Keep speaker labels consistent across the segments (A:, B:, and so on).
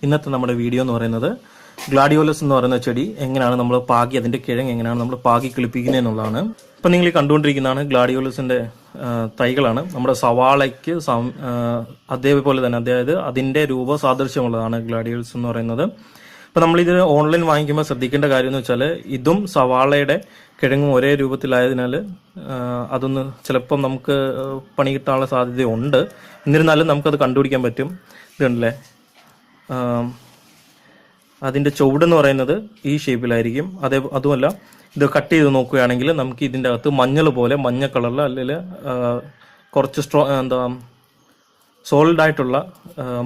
A: ഇന്നത്തെ നമ്മുടെ വീഡിയോ എന്ന് പറയുന്നത് ഗ്ലാഡിയോലസ് എന്ന് പറയുന്ന ചെടി എങ്ങനെയാണ് നമ്മൾ പാകി അതിന്റെ കിഴങ്ങ് എങ്ങനെയാണ് നമ്മൾ പാകി കിളിപ്പിക്കുന്നത് എന്നുള്ളതാണ്. ഇപ്പം നിങ്ങൾ കണ്ടുകൊണ്ടിരിക്കുന്നതാണ് ഗ്ലാഡിയോലസിന്റെ തൈകളാണ്. നമ്മുടെ സവാളയ്ക്ക് അതേപോലെ തന്നെ അതായത് അതിന്റെ രൂപസാദൃശ്യമുള്ളതാണ് ഗ്ലാഡിയോലസ് എന്ന് പറയുന്നത്. ഇപ്പം നമ്മളിത് ഓൺലൈൻ വാങ്ങിക്കുമ്പോൾ ശ്രദ്ധിക്കേണ്ട കാര്യം എന്ന് വെച്ചാൽ ഇതും സവാളയുടെ കിഴങ്ങും ഒരേ രൂപത്തിലായതിനാൽ അതൊന്ന് ചിലപ്പം നമുക്ക് പണി കിട്ടാനുള്ള സാധ്യതയുണ്ട്. എന്നിരുന്നാലും നമുക്കത് കണ്ടുപിടിക്കാൻ പറ്റും. ഇതുണ്ടല്ലേ, അതിൻ്റെ ചുവടെന്ന് പറയുന്നത് ഈ ഷേപ്പിലായിരിക്കും. അതുമല്ല ഇത് കട്ട് ചെയ്ത് നോക്കുകയാണെങ്കിൽ നമുക്ക് ഇതിൻ്റെ അകത്ത് മഞ്ഞൾ പോലെ മഞ്ഞ കളറിൽ അല്ലെങ്കിൽ കുറച്ച് സോളിഡ് ആയിട്ടുള്ള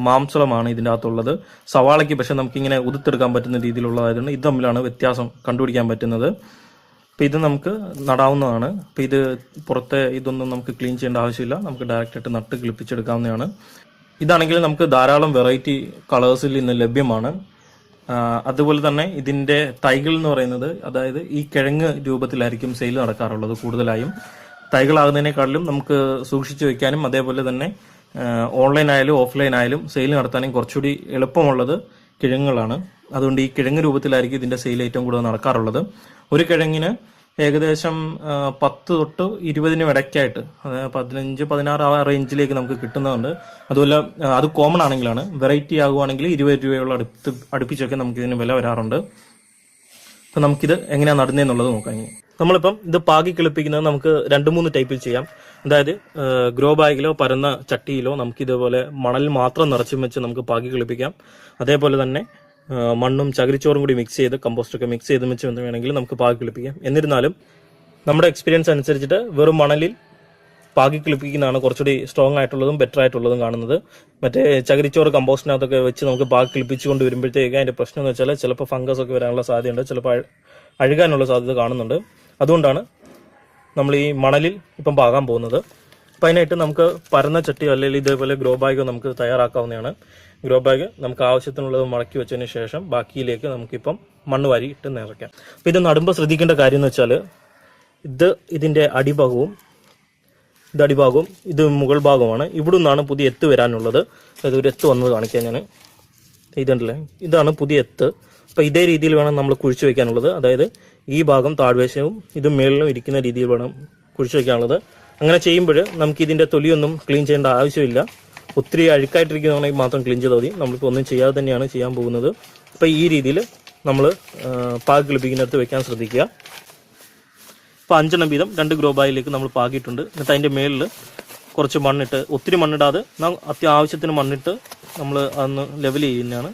A: മാംസളമാണ് ഇതിൻ്റെ അകത്തുള്ളത്. സവാളയ്ക്ക് പക്ഷെ നമുക്കിങ്ങനെ ഉതിർത്തെടുക്കാൻ പറ്റുന്ന രീതിയിലുള്ളതായതുകൊണ്ട് ഇത് തമ്മിലാണ് വ്യത്യാസം കണ്ടുപിടിക്കാൻ പറ്റുന്നത്. അപ്പം ഇത് നമുക്ക് നടാവുന്നതാണ്. അപ്പം ഇത് പുറത്തെ ഇതൊന്നും നമുക്ക് ക്ലീൻ ചെയ്യേണ്ട ആവശ്യമില്ല, നമുക്ക് ഡയറക്റ്റായിട്ട് നട്ട് കിളിപ്പിച്ചെടുക്കാവുന്നതാണ്. ഇതാണെങ്കിൽ നമുക്ക് ധാരാളം വെറൈറ്റി കളേഴ്സിൽ ഇന്ന് ലഭ്യമാണ്. അതുപോലെ തന്നെ ഇതിൻ്റെ തൈകൾ എന്ന് പറയുന്നത് അതായത് ഈ കിഴങ്ങ് രൂപത്തിലായിരിക്കും സെയിൽ നടക്കാറുള്ളത്. കൂടുതലായും തൈകളാകുന്നതിനേക്കാളിലും നമുക്ക് സൂക്ഷിച്ചു വയ്ക്കാനും അതേപോലെ തന്നെ ഓൺലൈൻ ആയാലും ഓഫ്ലൈൻ ആയാലും സെയിൽ നടത്താനും കുറച്ചുകൂടി എളുപ്പമുള്ളത് കിഴങ്ങുകളാണ്. അതുകൊണ്ട് ഈ കിഴങ്ങ് രൂപത്തിലായിരിക്കും ഇതിൻ്റെ സെയിൽ ഏറ്റവും കൂടുതൽ നടക്കാറുള്ളത്. ഒരു കിഴങ്ങിന് ഏകദേശം 10 തൊട്ട് 20 ഇടയ്ക്കായിട്ട്, അതായത് 15-16 ആ റേഞ്ചിലേക്ക് നമുക്ക് കിട്ടുന്നതുണ്ട്. അതുപോലെ അത് കോമൺ ആണെങ്കിലാണ്. വെറൈറ്റി ആകുവാണെങ്കിൽ 20 രൂപയോളം അടുപ്പിച്ചൊക്കെ നമുക്ക് ഇതിന് വില വരാറുണ്ട്. അപ്പം നമുക്കിത് എങ്ങനെയാണ് നടുന്നതെന്നുള്ളത് നോക്കാം. നമ്മളിപ്പം ഇത് പാകി കിളിപ്പിക്കുന്നത് നമുക്ക് 2-3 ടൈപ്പിൽ ചെയ്യാം. അതായത് ഗ്രോ ബാഗിലോ പരന്ന ചട്ടിയിലോ നമുക്ക് ഇതേപോലെ മണൽ മാത്രം നിറച്ചും വെച്ച് നമുക്ക് പാകി കിളിപ്പിക്കാം. അതേപോലെ തന്നെ മണ്ണും ചകിരിച്ചോറും കൂടി മിക്സ് ചെയ്ത് കമ്പോസ്റ്റൊക്കെ മിക്സ് ചെയ്ത് വെച്ച് വേണമെങ്കിൽ നമുക്ക് പാകി കിളിപ്പിക്കാം. എന്നിരുന്നാലും നമ്മുടെ എക്സ്പീരിയൻസ് അനുസരിച്ചിട്ട് വെറും മണലിൽ പാകി കിളിപ്പിക്കുന്നതാണ് കുറച്ചുകൂടി സ്ട്രോങ് ആയിട്ടുള്ളതും ബെറ്റർ ആയിട്ടുള്ളതും കാണുന്നത്. മറ്റേ ചകിരിച്ചോറ് കമ്പോസ്റ്റിനകത്തൊക്കെ വെച്ച് നമുക്ക് പാകി കിളിപ്പിച്ചുകൊണ്ട് വരുമ്പോഴത്തേക്ക് അതിൻ്റെ പ്രശ്നം എന്ന് വെച്ചാൽ ചിലപ്പോൾ ഫംഗസ് ഒക്കെ വരാനുള്ള സാധ്യതയുണ്ട്, ചിലപ്പോൾ അഴുകാനുള്ള സാധ്യത കാണുന്നുണ്ട്. അതുകൊണ്ടാണ് നമ്മൾ ഈ മണലിൽ ഇപ്പം പാകാൻ പോകുന്നത്. അപ്പം അതിനായിട്ട് നമുക്ക് പരന്ന ചട്ടിയോ അല്ലെങ്കിൽ ഇതേപോലെ ഗ്രോ ബാഗോ നമുക്ക് തയ്യാറാക്കാവുന്നതാണ്. ഗ്രോ ബാഗ് നമുക്ക് ആവശ്യത്തിനുള്ളത് മടക്കി വെച്ചതിന് ശേഷം ബാക്കിയിലേക്ക് നമുക്കിപ്പം മണ്ണ് വാരി ഇട്ട് നിറയ്ക്കാം. അപ്പം ഇത് നടുമ്പോൾ ശ്രദ്ധിക്കേണ്ട കാര്യം എന്ന് വെച്ചാൽ ഇതിൻ്റെ അടിഭാഗവും ഇത് മുകൾ ഭാഗമാണ്. ഇവിടെ നിന്നാണ് പുതിയ എത്ത് വരാനുള്ളത്. അതായത് ഒരു എത്ത് വന്നത് കാണിക്കാൻ ഞാൻ. ഇതുണ്ടല്ലേ, ഇതാണ് പുതിയ എത്ത്. അപ്പം ഇതേ രീതിയിൽ വേണം നമ്മൾ കുഴിച്ചു വയ്ക്കാനുള്ളത്. അതായത് ഈ ഭാഗം താഴ്വശവും ഇത് മേളിലും ഇരിക്കുന്ന രീതിയിൽ വേണം കുഴിച്ചു വയ്ക്കാനുള്ളത്. അങ്ങനെ ചെയ്യുമ്പോൾ നമുക്ക് ഇതിൻ്റെ തൊലിയൊന്നും ക്ലീൻ ചെയ്യേണ്ട ആവശ്യമില്ല. ഒത്തിരി അഴുക്കായിട്ടിരിക്കുന്നതാണെങ്കിൽ മാത്രം ക്ലീൻ ചെയ്താൽ മതി. നമ്മളിപ്പോൾ ഒന്നും ചെയ്യാതെ തന്നെയാണ് ചെയ്യാൻ പോകുന്നത്. അപ്പോൾ ഈ രീതിയിൽ നമ്മൾ പാകി കിളിപ്പിക്കുന്നിടത്ത് വെക്കാൻ ശ്രദ്ധിക്കുക. ഇപ്പോൾ 5 വീതം 2 ഗ്രോ ബാഗിലേക്ക് നമ്മൾ പാകിയിട്ടുണ്ട്. എന്നിട്ട് അതിൻ്റെ മേളിൽ കുറച്ച് മണ്ണിട്ട്, ഒത്തിരി മണ്ണിടാതെ അത്യാവശ്യത്തിന് മണ്ണിട്ട് നമ്മൾ അതൊന്ന് ലെവൽ ചെയ്യുന്നതാണ്.